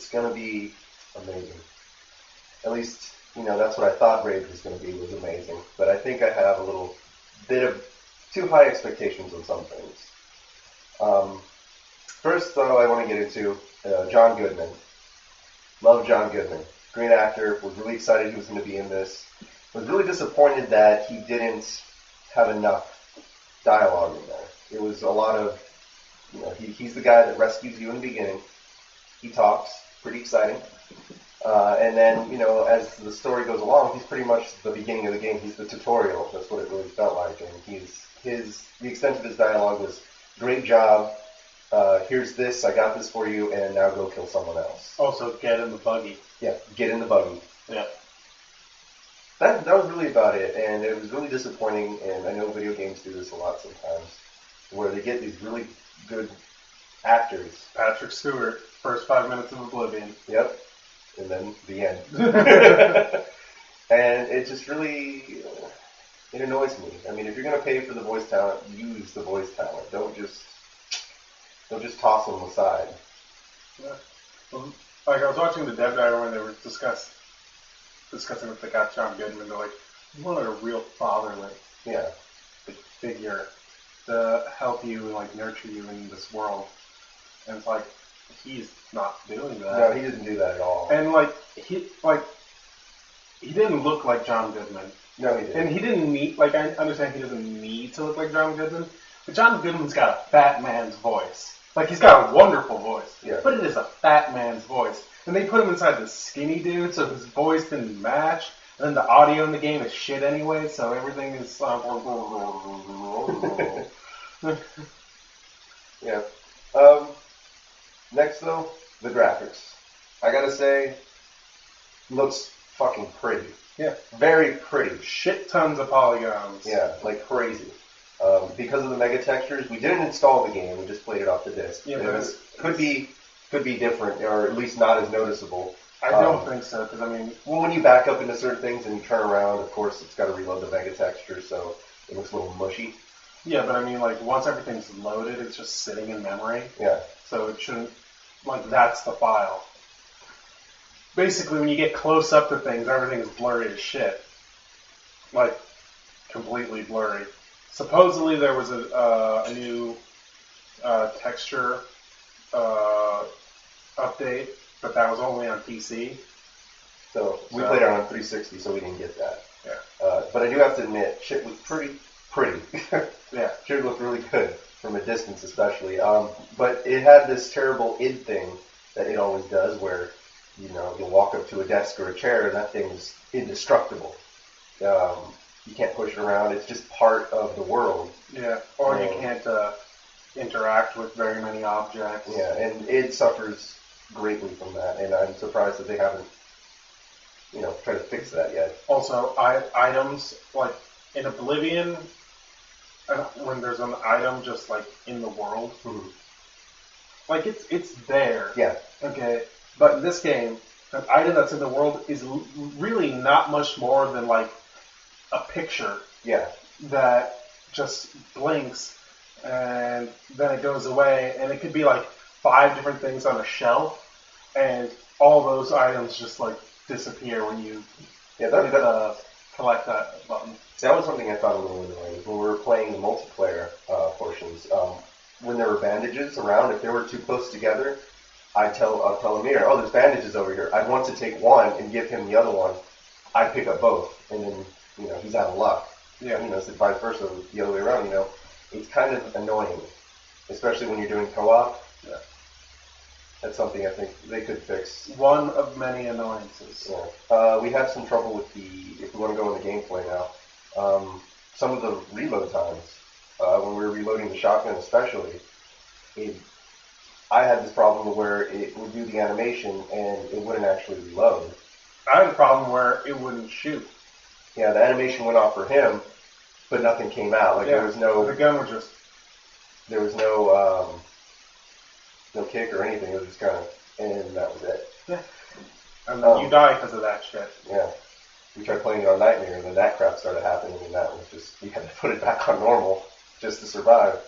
It's going to be amazing. At least, that's what I thought Rage was going to be, was amazing. But I think I have a little bit of too high expectations on some things. First, though, I want to get into John Goodman. Love John Goodman. Great actor. Was really excited he was going to be in this. Was really disappointed that he didn't have enough dialogue in there. It was a lot of, he's the guy that rescues you in the beginning. He talks. Pretty exciting. And then, as the story goes along, he's pretty much the beginning of the game. He's the tutorial. That's what it really felt like. And the extent of his dialogue was, great job. Here's this. I got this for you. And now go kill someone else. Also, get in the buggy. Yeah, get in the buggy. Yeah. That was really about it. And it was really disappointing. And I know video games do this a lot sometimes, where they get these really good actors. Patrick Stewart, first 5 minutes of Oblivion. Yep. And then the end. And it just really, it annoys me. I mean, if you're going to pay for the voice talent, use the voice talent. Don't just toss them aside. Yeah. Well, like, I was watching the Dev Diary when they were discussing if they got John Goodman. They're like, you wanted a real fatherly figure to help you and, like, nurture you in this world. And it's like, he's not doing that. No, he didn't do that at all. And he didn't look like John Goodman. No, he didn't. And he didn't need, I understand he doesn't need to look like John Goodman, but John Goodman's got a fat man's voice. He's got a wonderful voice, but it is a fat man's voice. And they put him inside this skinny dude, so his voice didn't match. And then the audio in the game is shit anyway, so everything is yeah. Next, though, the graphics. I gotta say, looks fucking pretty. Yeah. Very pretty. Shit tons of polygons. Yeah, like crazy. Because of the mega textures, we didn't install the game. We just played it off the disc. Yeah, could be different, or at least not as noticeable. I don't think so, because well, when you back up into certain things and you turn around, of course, it's got to reload the mega texture, so it looks a little mushy. Yeah, but once everything's loaded, it's just sitting in memory. Yeah. So it shouldn't, that's the file. Basically, when you get close up to things, everything's blurry as shit. Completely blurry. Supposedly there was a new texture update, but that was only on PC. So we played it on 360, so we didn't get that. Yeah. But I do have to admit, shit was pretty. Yeah. Shit looked really good, from a distance especially. But it had this terrible id thing that it always does, where, you'll walk up to a desk or a chair and that thing's indestructible. You can't push it around. It's just part of the world. Yeah, or you can't interact with very many objects. Yeah, and it suffers greatly from that, and I'm surprised that they haven't, tried to fix that yet. Also, items, in Oblivion, when there's an item just, in the world, it's there. Yeah. Okay, but in this game, an item that's in the world is really not much more than, a picture. Yeah. That just blinks, and then it goes away, and it could be 5 different things on a shelf, and all those items just disappear when you collect that button. That was something I found a little annoying when we were playing the multiplayer portions. When there were bandages around, if they were too close together, I'll tell Amir, oh, there's bandages over here. I'd want to take one and give him the other one. I'd pick up both, and then he's out of luck. Yeah. So vice versa, the other way around. It's kind of annoying, especially when you're doing co-op. Yeah. That's something I think they could fix. One of many annoyances. Yeah. We had some trouble with if we want to go into gameplay now, some of the reload times. When we were reloading the shotgun especially, I had this problem where it would do the animation and it wouldn't actually reload. I had a problem where it wouldn't shoot. Yeah, the animation went off for him, but nothing came out. There was no... The gun was just... There was no kick or anything. It was just kind of... And that was it. Yeah. And then you die because of that shit. Yeah. We tried playing it on Nightmare, and then that crap started happening, and that was just... You had to put it back on normal just to survive.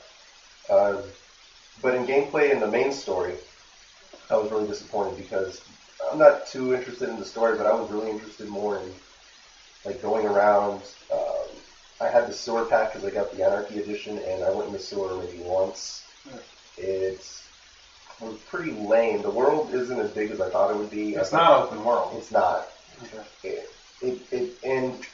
But in gameplay in the main story, I was really disappointed because I'm not too interested in the story, but I was really interested more in like going around. I had the sewer pack because I got the Anarchy edition, and I went in the sewer maybe once. It was pretty lame. The world isn't as big as I thought it would be. It's not open world. It's not. Okay. And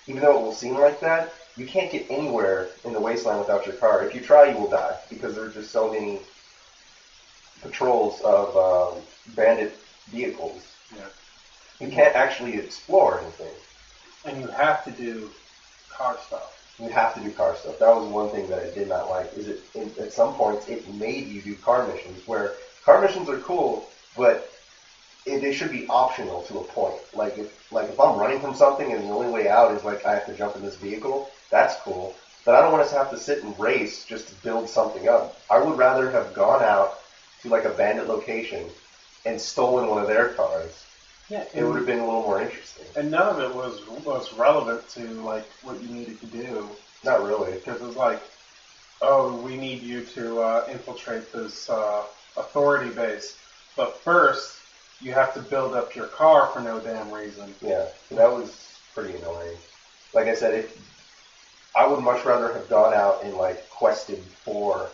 even though it will seem like that, you can't get anywhere in the wasteland without your car. If you try, you will die because there are just so many patrols of bandit vehicles. Yeah. You can't actually explore anything. And you have to do car stuff. You have to do car stuff. That was one thing that I did not like. Is at some points it made you do car missions, where car missions are cool, but they should be optional to a point. Like if I'm running from something and the only way out is like I have to jump in this vehicle, that's cool. But I don't want us to have to sit and race just to build something up. I would rather have gone out to like a bandit location and stolen one of their cars. Yeah, it would have been a little more interesting. And none of it was relevant to like what you needed to do. Not really, because it was like, oh, we need you to infiltrate this authority base, but first you have to build up your car for no damn reason. Yeah, so that was pretty annoying. Like I said, I would much rather have gone out and like quested for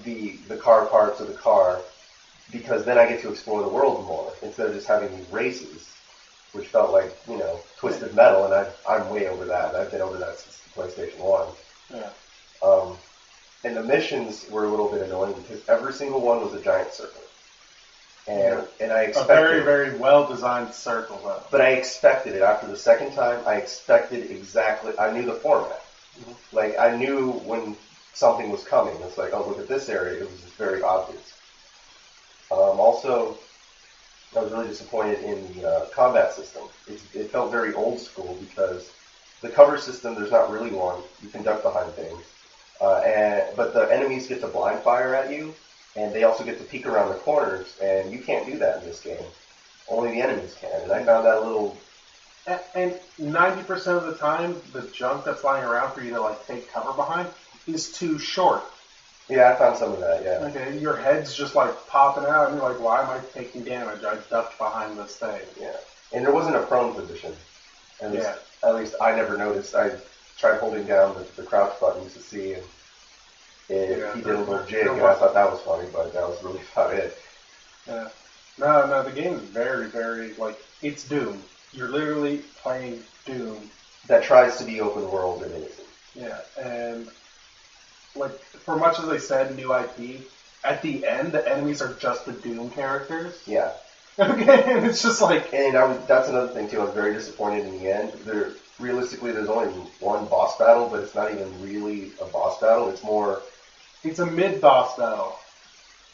the car parts of the car, because then I get to explore the world more instead of just having these races, which felt like, twisted metal, and I'm way over that. I've been over that since the PlayStation 1. Yeah. And the missions were a little bit annoying because every single one was a giant circle. And I expected... A very, very well-designed circle, though. But I expected it. After the second time, I expected exactly... I knew the format. Mm-hmm. Like, I knew when something was coming. It's like, oh, look at this area. It was just very obvious. Also, I was really disappointed in the combat system. It felt very old school because the cover system, there's not really one. You can duck behind things. But the enemies get to blind fire at you, and they also get to peek around the corners, and you can't do that in this game. Only the enemies can, and I found that a little... And 90% of the time, the junk that's lying around for you to like take cover behind is too short. Yeah, I found some of that, yeah. Okay, your head's just like popping out, and you're like, why am I taking damage? I ducked behind this thing. Yeah. And there wasn't a prone position. At least I never noticed. I tried holding down the crouch buttons to see if he did a little jig, and I thought that was funny, but that was really about it. Yeah. No, the game is very, very, like, it's Doom. You're literally playing Doom. That tries to be open world and isn't. Yeah, and... like, for much as they said new IP, at the end, the enemies are just the Doom characters. Yeah. Okay, and it's just like... And that's another thing, too. I was very disappointed in the end. Realistically, there's only one boss battle, but it's not even really a boss battle. It's more... It's a mid-boss battle.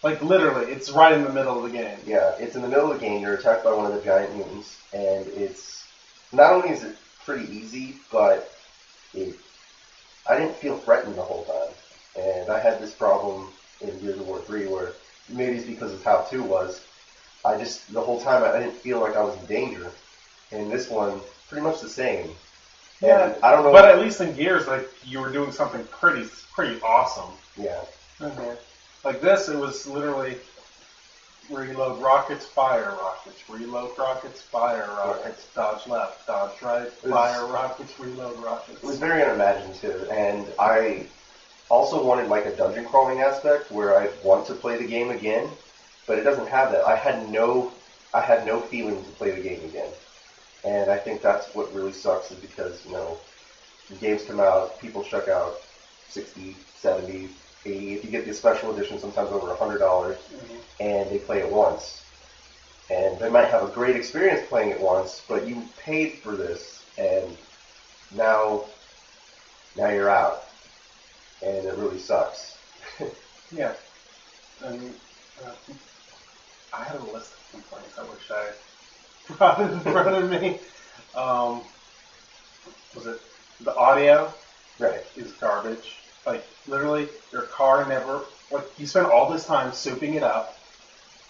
Like, literally, it's right in the middle of the game. Yeah, it's in the middle of the game. You're attacked by one of the giant mutants, and it's... Not only is it pretty easy, but I didn't feel threatened the whole time. And I had this problem in Gears of War 3 where maybe it's because of how 2 was. The whole time I didn't feel like I was in danger. And this one, pretty much the same. Yeah, and I don't know. But at least in Gears, like, you were doing something pretty awesome. Yeah. Okay. Like this, it was literally reload rockets, fire rockets, reload rockets, fire rockets, dodge left, dodge right, fire rockets, reload rockets. It was very unimaginative, and I also wanted like a dungeon crawling aspect where I want to play the game again, but it doesn't have that. I had no feeling to play the game again, and I think that's what really sucks is because the games come out, people check out 60, 70, 80. If you get the special edition, sometimes over $100, and they play it once, and they might have a great experience playing it once, but you paid for this, and now you're out. And it really sucks. Yeah. And I had a list of complaints I wish I brought in front of me. Was it the audio? Right. Is garbage. Like, literally, your car never... Like, you spend all this time souping it up,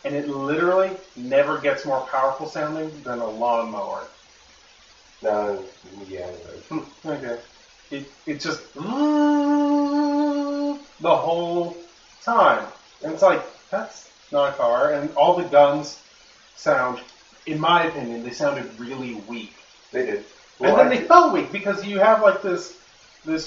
and it literally never gets more powerful sounding than a lawnmower. Yeah. Okay. It just... the whole time. And it's like, That's not far. And all the guns sound, in my opinion, they sounded really weak. They did. Well, and then they felt weak because you have like this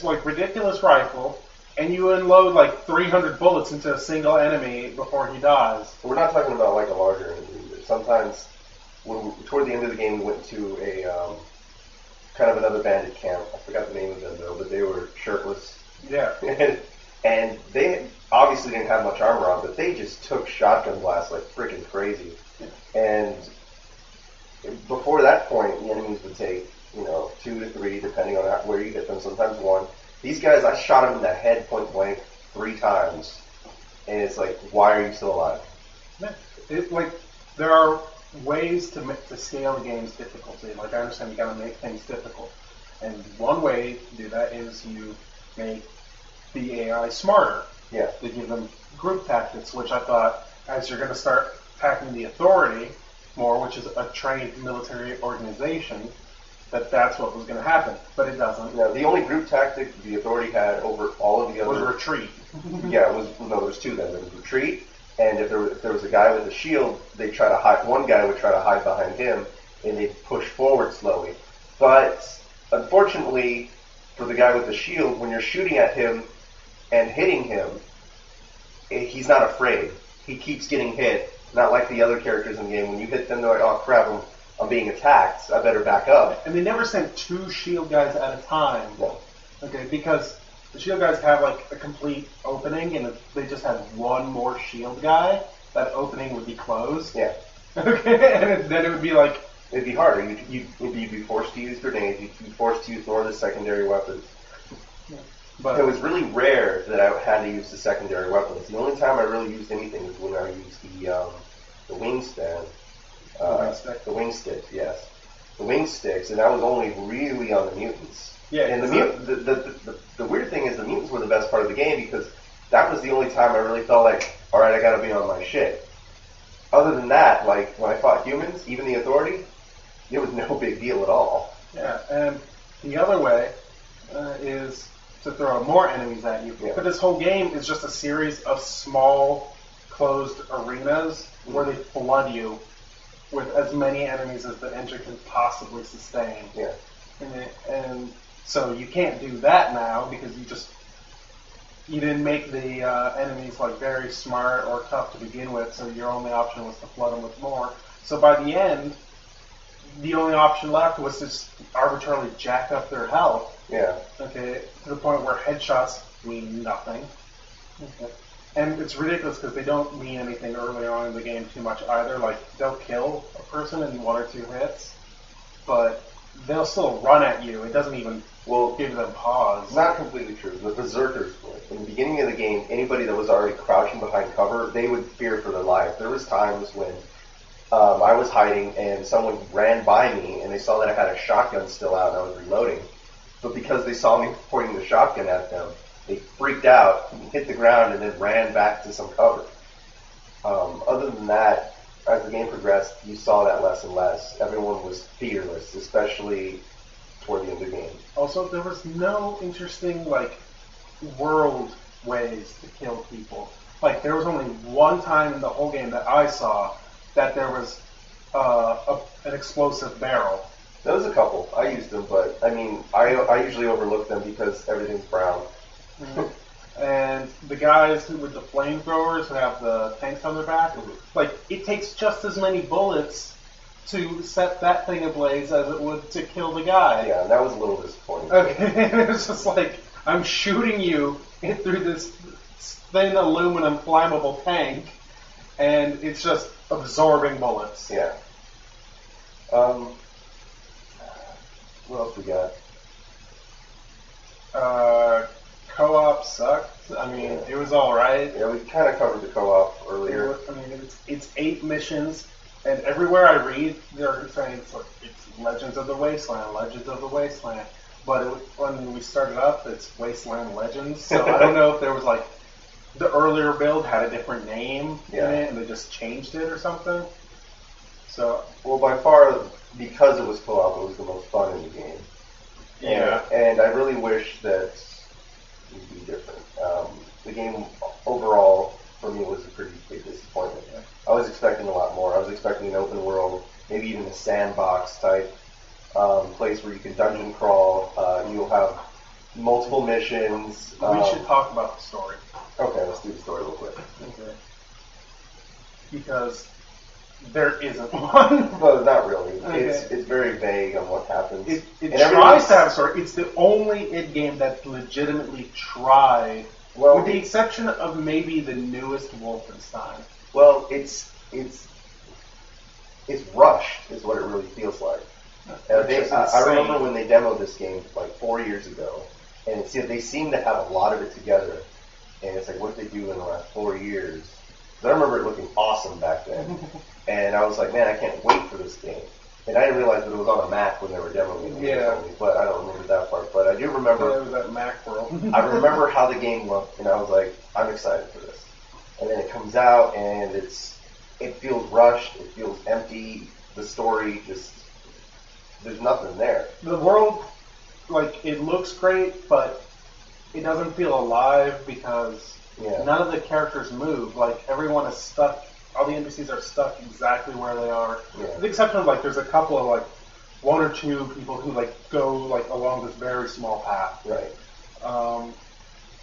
like ridiculous rifle, and you unload like 300 bullets into a single enemy before he dies. We're not talking about like a larger enemy either. Sometimes, toward the end of the game, we went to a kind of another bandit camp. I forgot the name of them though, but they were shirtless. Yeah. And they obviously didn't have much armor on, but they just took shotgun blasts like freaking crazy. Yeah. And before that point, the enemies would take, 2 to 3, depending on where you hit them, sometimes 1. These guys, I shot them in the head point blank 3 times. And it's like, why are you still alive? There are ways to scale the game's difficulty. Like, I understand you gotta make things difficult. And one way to do that is you make the AI smarter. Yeah. They give them group tactics, which I thought, as you're gonna start attacking the Authority more, which is a trained military organization, that's what was going to happen, but it doesn't. No, the only group tactic the Authority had over all of the other... was retreat. Yeah, there was 2 then. There was retreat, and if there was a guy with a shield, they'd try to hide. One guy would try to hide behind him, and they'd push forward slowly. But, unfortunately, for the guy with the shield, when you're shooting at him and hitting him, he's not afraid. He keeps getting hit, not like the other characters in the game. When you hit them, they're like, oh crap, I'm being attacked, I better back up. And they never sent 2 shield guys at a time. No. Okay, because the shield guys have like a complete opening, and if they just had 1 more shield guy, that opening would be closed. Yeah. Okay, and then it would be like... It'd be harder. You'd be forced to use grenades, you'd be forced to use more of the secondary weapons. Yeah. But it was really rare that I had to use the secondary weapons. The only time I really used anything was when I used the wingspan. The wing sticks, yes. The wing sticks, and that was only really on the mutants. Yeah. And the weird thing is the mutants were the best part of the game because that was the only time I really felt like, alright, I gotta be on my shit. Other than that, like, when I fought humans, even the Authority, it was no big deal at all. Yeah, and the other way is to throw more enemies at you. Yeah. But this whole game is just a series of small, closed arenas where they flood you with as many enemies as the engine can possibly sustain. Yeah. And so you can't do that now because you didn't make the enemies like very smart or tough to begin with, so your only option was to flood them with more. So by the end, the only option left was to just arbitrarily jack up their health. Yeah. Okay, to the point where headshots mean nothing. Okay. And it's ridiculous because they don't mean anything early on in the game too much either. Like, they'll kill a person in 1 or 2 hits, but they'll still run at you. It doesn't even give them pause. Not completely true. The Berserkers would. In the beginning of the game, anybody that was already crouching behind cover, they would fear for their life. There was times when I was hiding and someone ran by me and they saw that I had a shotgun still out and I was reloading. But because they saw me pointing the shotgun at them, they freaked out, hit the ground, and then ran back to some cover. Other than that, as the game progressed, you saw that less and less. Everyone was fearless, especially toward the end of the game. Also, there was no interesting, world ways to kill people. Like, there was only one time in the whole game that I saw that there was an explosive barrel. There was a couple. I used them, but, I usually overlook them because everything's brown. Mm-hmm. And the guys with the flamethrowers who have the tanks on their back, it takes just as many bullets to set that thing ablaze as it would to kill the guy. Yeah, that was a little disappointing. Okay, it's just like, I'm shooting you through this thin aluminum flammable tank, and it's just absorbing bullets. Yeah. What else we got? Co-op sucked. It was alright. Yeah, we kind of covered the co-op earlier. It's 8 missions, and everywhere I read, they're saying it's Legends of the Wasteland, Legends of the Wasteland. But when we started up, it's Wasteland Legends, so I don't know if there was the earlier build had a different name in it, and they just changed it or something. So, well, by far, because it was co-op, it was the most fun in the game. Yeah. And I really wish that it would be different. The game overall for me was a pretty big disappointment. I was expecting a lot more. I was expecting an open world, maybe even a sandbox type place where you can dungeon crawl. You'll have multiple missions. We should talk about the story. Okay, let's do the story real quick. Okay. Because there isn't one. Well, not really. Okay. It's very vague on what happens. It tries to have a story. It's the only id Game that legitimately tried, with the exception of maybe the newest Wolfenstein. Well, it's rushed, is what it really feels like. I remember when they demoed this game like 4 years ago, and they seem to have a lot of it together. And it's like, what did they do in the last 4 years? I remember it looking awesome back then. And I was like, man, I can't wait for this game. And I didn't realize that it was on a Mac when they were demoing it. But I don't remember that part. But I do remember... Yeah, it was that Mac world. I remember how the game looked, and I was like, I'm excited for this. And then it comes out, and it feels rushed. It feels empty. The story just... There's nothing there. The world, like, it looks great, but it doesn't feel alive because none of the characters move. Like, everyone is stuck. All the NPCs are stuck exactly where they are. Yeah. With the exception of, like, there's a couple of, like, one or two people who, like, go, like, along this very small path. Right.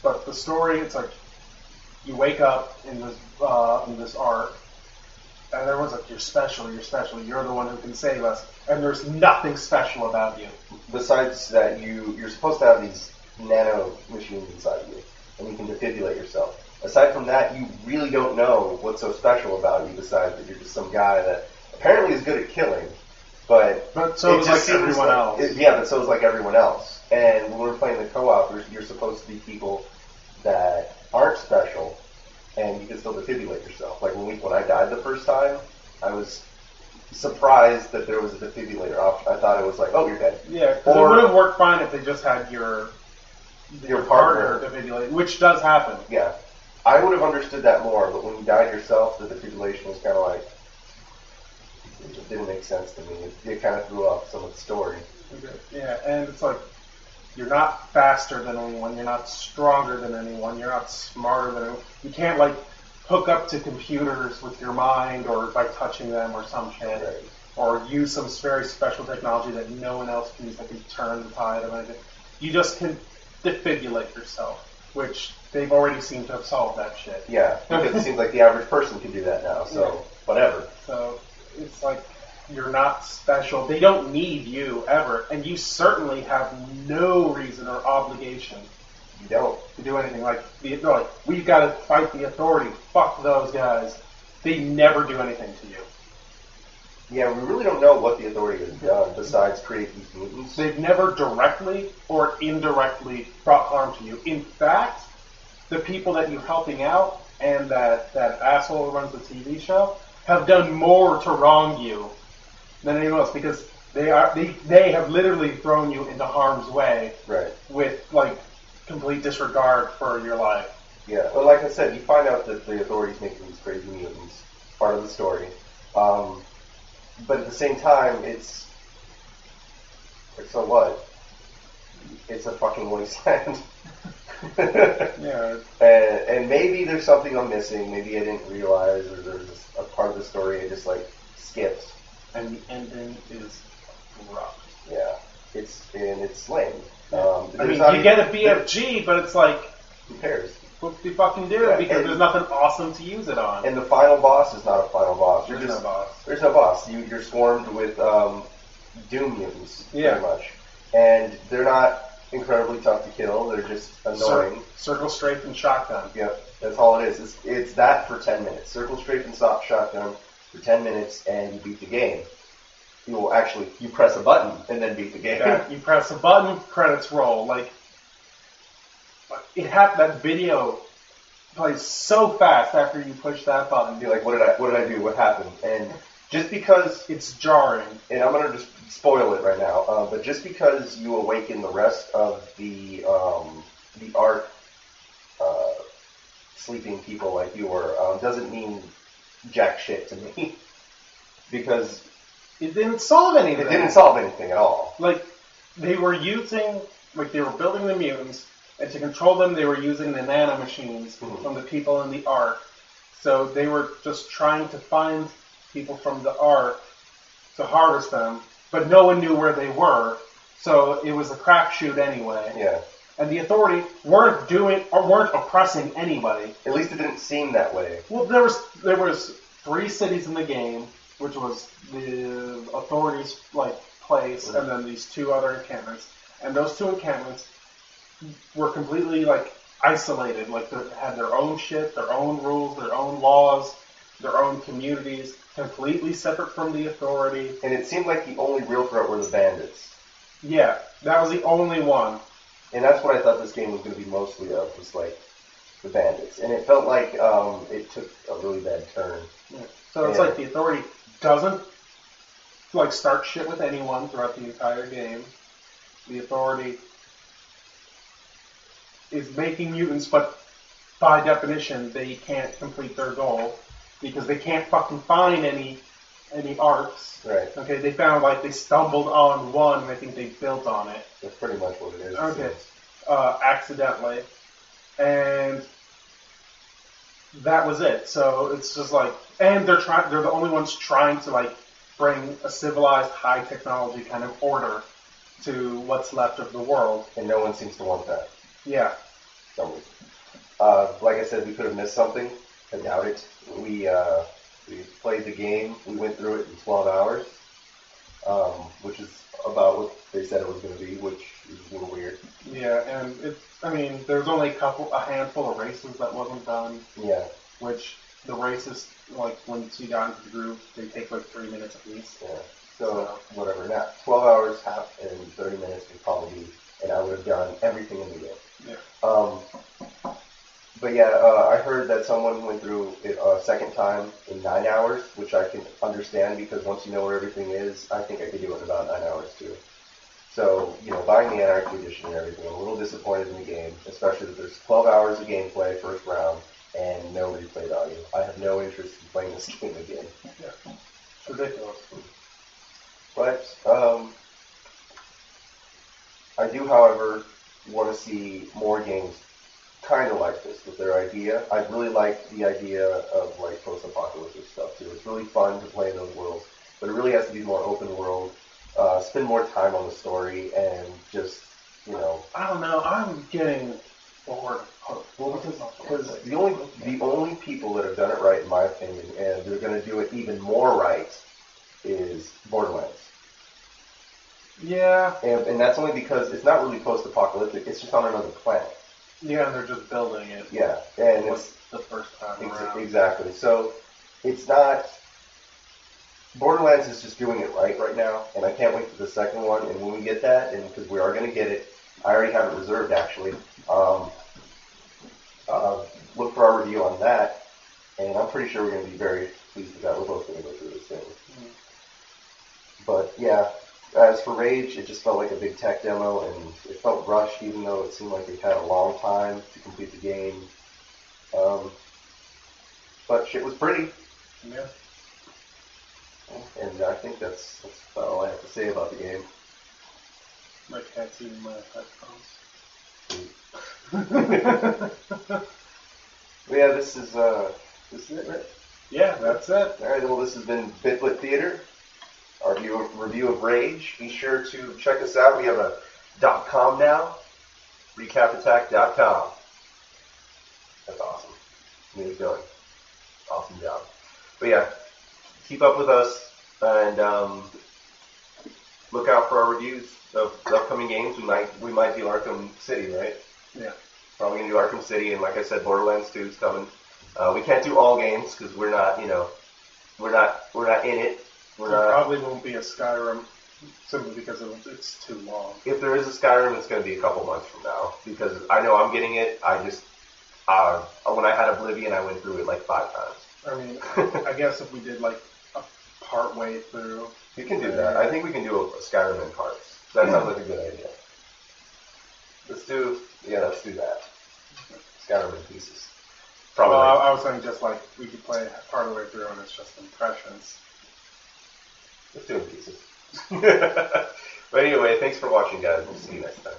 But the story, it's like, you wake up in this arc, and everyone's like, you're special, you're the one who can save us, and there's nothing special about you. Besides that, you're supposed to have these nano machines inside you, and you can defibrillate yourself. Aside from that, you really don't know what's so special about you besides that you're just some guy that apparently is good at killing, but so is like everyone else. But so is like everyone else. And when we're playing the co-op, you're supposed to be people that aren't special, and you can still defibrillate yourself. Like when I died the first time, I was surprised that there was a defibrillator option. I thought it was like, oh, you're dead. Yeah, because it would have worked fine if they just had your partner defibrillate, which does happen. Yeah. I would have understood that more, but when you died yourself, the defibrillation was kind of like, it didn't make sense to me. It kind of threw off some of the story. Okay. Yeah, and it's like, you're not faster than anyone, you're not stronger than anyone, you're not smarter than anyone. You can't, like, hook up to computers with your mind or by touching them or some shit. Right. Or use some very special technology that no one else can use that can turn the tide of anything. You just can defibrillate yourself, which they've already seemed to have solved that shit. Yeah, because it seems like the average person can do that now, so whatever. So it's like, you're not special. They don't need you ever, and you certainly have no reason or obligation to do anything. Like, they're like, we've got to fight the authority. Fuck those guys. They never do anything to you. Yeah, we really don't know what the authority has done besides create these mutants. They've never directly or indirectly brought harm to you. In fact, the people that you're helping out and that asshole who runs the TV show have done more to wrong you than anyone else, because they have literally thrown you into harm's way with, like, complete disregard for your life. Yeah, well, like I said, you find out that the authority's making these crazy mutants. It's part of the story. But at the same time, it's so what? It's a fucking wasteland. Yeah. And maybe there's something I'm missing. Maybe I didn't realize, or there's a part of the story I just, like, skipped. And the ending is rough. Yeah. It's lame. I mean, you get a BFG, but it's like, who cares? What do you fucking do? Because there's nothing awesome to use it on. And the final boss is not a final boss. There's no boss. There's no boss. You're swarmed with Doom mutants, pretty much. And they're not incredibly tough to kill. They're just annoying. Circle, strafe, and shotgun. Yep, that's all it is. It's that for 10 minutes. Circle, strafe, and shotgun for 10 minutes, and you beat the game. You press a button and then beat the game. Yeah, you press a button, credits roll. Like, that video plays so fast after you push that button. You're like, what did I do? What happened? And just because it's jarring, and I'm gonna just spoil it right now, but just because you awaken the rest of the arc sleeping people like you were, doesn't mean jack shit to me. Because it didn't solve anything. It didn't solve anything at all. Like, they were building the mutants, and to control them, they were using the nanomachines from the people in the arc So they were just trying to find people from the Ark to harvest them, but no one knew where they were. So it was a crapshoot anyway. Yeah. And the Authority weren't oppressing anybody. At least it didn't seem that way. Well, there was 3 cities in the game, which was the Authority's place, and then these 2 other encampments. And those 2 encampments were completely isolated. They had their own shit, their own rules, their own laws, their own communities, completely separate from the Authority. And it seemed like the only real threat were the bandits. Yeah, that was the only one. And that's what I thought this game was going to be mostly of, was the bandits. And it felt like it took a really bad turn. Yeah. So it's like the Authority doesn't start shit with anyone throughout the entire game. The Authority is making mutants, but by definition they can't complete their goal because they can't fucking find any arcs. Right. Okay, they found they stumbled on one and I think they built on it. That's pretty much what it is. Okay. Accidentally. And that was it. So it's just and they're the only ones trying to bring a civilized high technology kind of order to what's left of the world. And no one seems to want that. Yeah. Like I said, we could have missed something. I doubt it. We played the game. We went through it in 12 hours, which is about what they said it was going to be, which is a little weird. Yeah, and there's only a handful of races that wasn't done. Yeah. Which the races, once you got into the groove, they take 3 minutes at least. Yeah. So whatever. Now, 12 hours, half, and 30 minutes would probably be, and I would have done everything in the game. Yeah. But yeah, I heard that someone went through it a second time in 9 hours, which I can understand because once you know where everything is, I think I could do it in about 9 hours too. So, buying the Anarchy Edition and everything, I'm a little disappointed in the game, especially that there's 12 hours of gameplay first round and no replay value. I have no interest in playing this game again. Yeah. It's ridiculous. But I do, however, want to see more games kind of like this with their idea. I really like the idea of post-apocalyptic stuff too. It's really fun to play in those worlds, but it really has to be more open world. Spend more time on the story and just I don't know. I'm getting bored. Well, because the only people that have done it right, in my opinion, and they're going to do it even more right, is Borderlands. Yeah. And that's only because it's not really post-apocalyptic. It's just on another planet. Yeah, and they're just building it. Yeah, and it's the first time around. Exactly. So it's not. Borderlands is just doing it right now, and I can't wait for the second one. And when we get that, and because we are going to get it, I already have it reserved actually. Look for our review on that, and I'm pretty sure we're going to be very pleased with that. We're both going to go through this thing. Mm-hmm. But yeah. As for Rage, it just felt like a big tech demo, and it felt rushed, even though it seemed like it had a long time to complete the game. But shit was pretty. Yeah. And I think that's about all I have to say about the game. My cat's eating my headphones. Yeah, this is it, right? Yeah, that's it. All right, well, this has been BitBlit Theater. Our review of Rage. Be sure to check us out. We have a .com now. Recapattack.com. That's awesome. Smooth going. Awesome job. But yeah, keep up with us and look out for our reviews of the upcoming games. We might do Arkham City, right? Yeah. Probably gonna do Arkham City, and like I said, Borderlands 2 is coming. We can't do all games because we're not in it. There probably won't be a Skyrim simply because it's too long. If there is a Skyrim, it's going to be a couple months from now because I know I'm getting it. I just when I had Oblivion, I went through it 5 times. I mean, I guess if we did a part way through, you can do that. I think we can do a Skyrim in parts. That sounds like a good idea. Let's do that. Skyrim in pieces. Probably. Well, I was saying just we could play part of the way through and it's just impressions. Let's do it in pieces. But anyway, thanks for watching, guys. We'll see you next time.